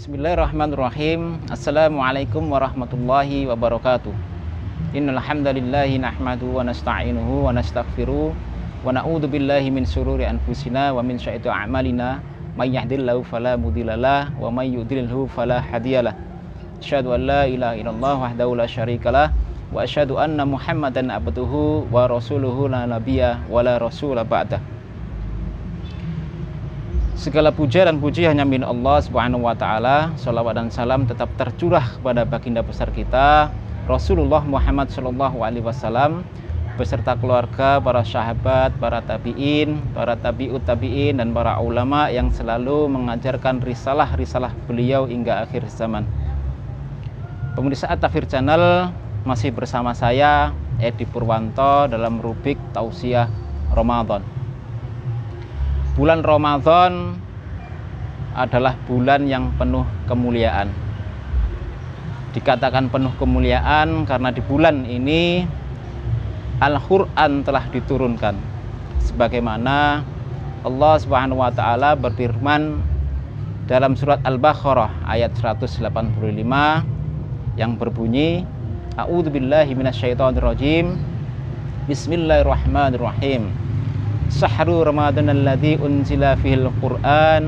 Bismillahirrahmanirrahim. Assalamualaikum warahmatullahi wabarakatuh. Innal hamdalillahi nahmaduhu wa nasta'inuhu wa nastaghfiruh wa na'udzu billahi min syururi anfusina wa min sayyiati a'malina may yahdihillahu fala mudhillalah wa may yudlilhu fala hadiyalah. Asyhadu an la ilaha illallah wahdahu la syarikalah wa asyhadu anna Muhammadan abduhu wa rasuluhu la nabiyya wa la rasula ba'dah. Segala puja dan puji hanya milik Allah Subhanahu wa taala. Shalawat dan salam tetap tercurah kepada baginda besar kita Rasulullah Muhammad sallallahu alaihi wasallam beserta keluarga, para sahabat, para tabi'in, para tabi'ut tabi'in dan para ulama yang selalu mengajarkan risalah-risalah beliau hingga akhir zaman. Pemirsa At-Tafsir Channel, masih bersama saya Edi Purwanto dalam rubrik Tausiah Ramadan. Bulan Ramadan adalah bulan yang penuh kemuliaan. Dikatakan penuh kemuliaan karena di bulan ini Al-Quran telah diturunkan. Sebagaimana Allah Subhanahu wa taala berfirman dalam surat Al-Baqarah ayat 185 yang berbunyi, A'udzubillahi minasyaitonirrajim. Bismillahirrahmanirrahim. Sahru Ramadan alladzi unzila fihil Qur'an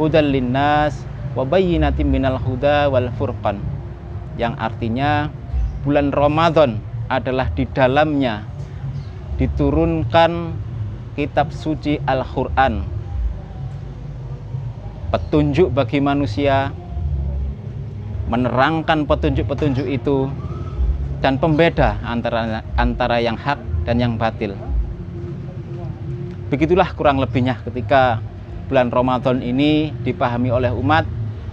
hudal linnas wa bayyinatin minal huda wal furqan. Yang artinya bulan Ramadan adalah di dalamnya diturunkan kitab suci Al-Qur'an, petunjuk bagi manusia, menerangkan petunjuk-petunjuk itu dan pembeda antara yang hak dan yang batil. Begitulah kurang lebihnya ketika bulan Ramadan ini dipahami oleh umat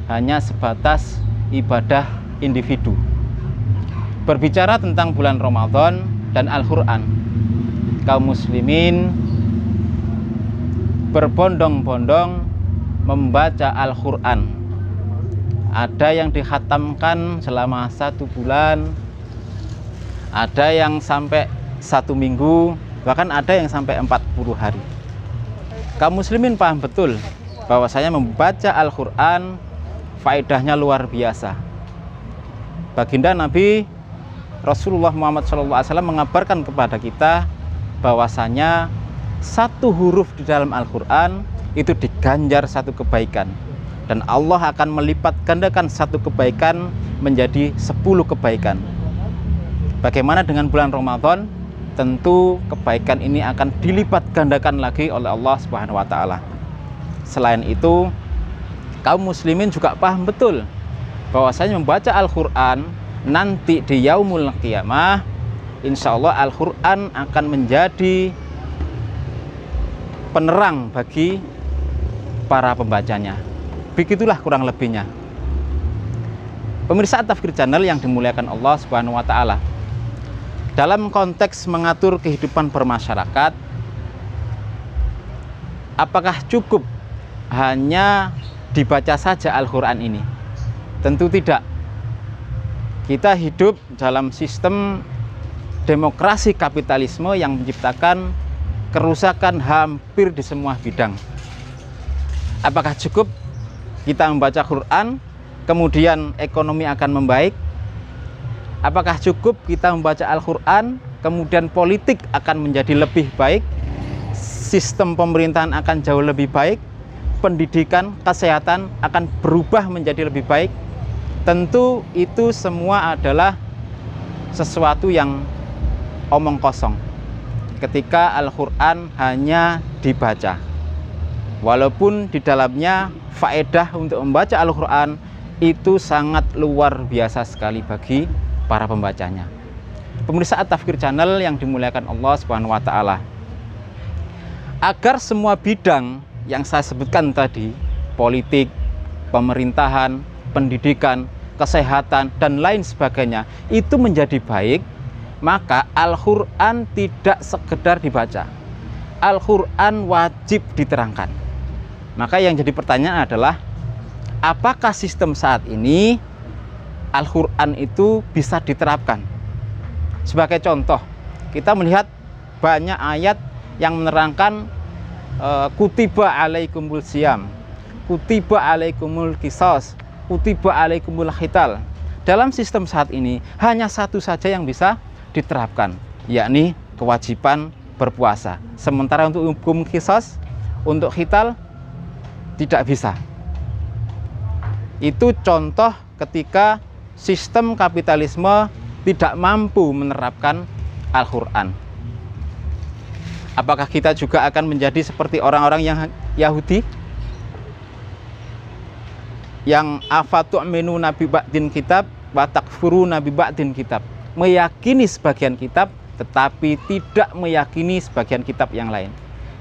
hanya sebatas ibadah individu. Berbicara tentang bulan Ramadan dan Al-Quran, kaum muslimin berbondong-bondong membaca Al-Quran. Ada yang dikhatamkan selama 1 bulan, ada yang sampai 1 minggu, bahkan ada yang sampai 40 hari. Kaum muslimin paham betul bahwasanya membaca Al-Quran faedahnya luar biasa. Baginda Nabi Rasulullah Muhammad SAW mengabarkan kepada kita bahwasanya 1 huruf di dalam Al-Quran itu diganjar 1 kebaikan, dan Allah akan melipat gandakan 1 kebaikan menjadi 10 kebaikan. Bagaimana dengan bulan Ramadan? Tentu kebaikan ini akan dilipat gandakan lagi oleh Allah Subhanahu wa taala. Selain itu, kaum muslimin juga paham betul bahwasanya membaca Al-Qur'an nanti di yaumul qiyamah, insya Allah Al-Qur'an akan menjadi penerang bagi para pembacanya. Begitulah kurang lebihnya. Pemirsa At-Tafsir Channel yang dimuliakan Allah Subhanahu wa taala. Dalam konteks mengatur kehidupan bermasyarakat, apakah cukup hanya dibaca saja Al-Quran ini? Tentu tidak. Kita hidup dalam sistem demokrasi kapitalisme yang menciptakan kerusakan hampir di semua bidang. Apakah cukup kita membaca Quran, kemudian ekonomi akan membaik? Apakah cukup kita membaca Al-Quran, kemudian politik akan menjadi lebih baik, sistem pemerintahan akan jauh lebih baik, pendidikan, kesehatan akan berubah menjadi lebih baik? Tentu itu semua adalah sesuatu yang omong kosong ketika Al-Quran hanya dibaca. Walaupun di dalamnya faedah untuk membaca Al-Quran itu sangat luar biasa sekali bagi para pembacanya. Pemirsa At-Tafsir Channel yang dimuliakan Allah Subhanahu wa taala. Agar semua bidang yang saya sebutkan tadi, politik, pemerintahan, pendidikan, kesehatan dan lain sebagainya, itu menjadi baik, maka Al-Qur'an tidak sekedar dibaca. Al-Qur'an wajib diterangkan. Maka yang jadi pertanyaan adalah, apakah sistem saat ini Al-Quran itu bisa diterapkan? Sebagai contoh, kita melihat banyak ayat yang menerangkan kutiba alaikumul siyam, kutiba alaikumul qisas, kutiba alaikumul qital. Dalam sistem saat ini hanya satu saja yang bisa diterapkan, yakni kewajiban berpuasa. Sementara untuk hukum qisas, untuk qital tidak bisa. Itu contoh ketika sistem kapitalisme tidak mampu menerapkan Al-Quran. Apakah kita juga akan menjadi seperti orang-orang yang Yahudi? Yang afatu'minuna bi ba'din kitab wa takfuruna bi ba'din kitab. Meyakini sebagian kitab tetapi tidak meyakini sebagian kitab yang lain.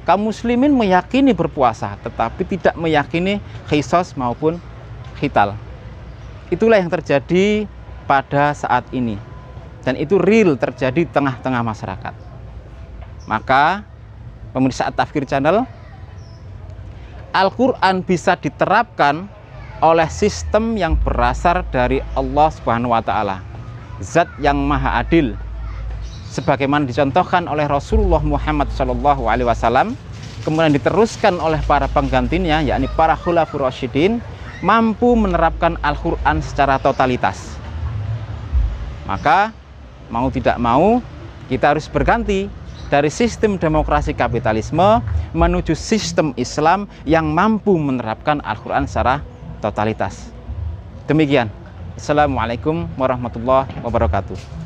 Kaum muslimin meyakini berpuasa tetapi tidak meyakini qisas maupun qital. Itulah yang terjadi pada saat ini. Dan itu real terjadi di tengah-tengah masyarakat. Maka pemirsa At-Tafkir Channel, Al-Quran bisa diterapkan oleh sistem yang berasal dari Allah Subhanahu wa Ta'ala, Zat yang Maha Adil, sebagaimana dicontohkan oleh Rasulullah Muhammad SAW, kemudian diteruskan oleh para penggantinya, yakni para khulafur rasyidin, mampu menerapkan Al-Quran secara totalitas. Maka mau tidak mau kita harus berganti dari sistem demokrasi kapitalisme menuju sistem Islam yang mampu menerapkan Al-Quran secara totalitas. Demikian. Assalamualaikum warahmatullahi wabarakatuh.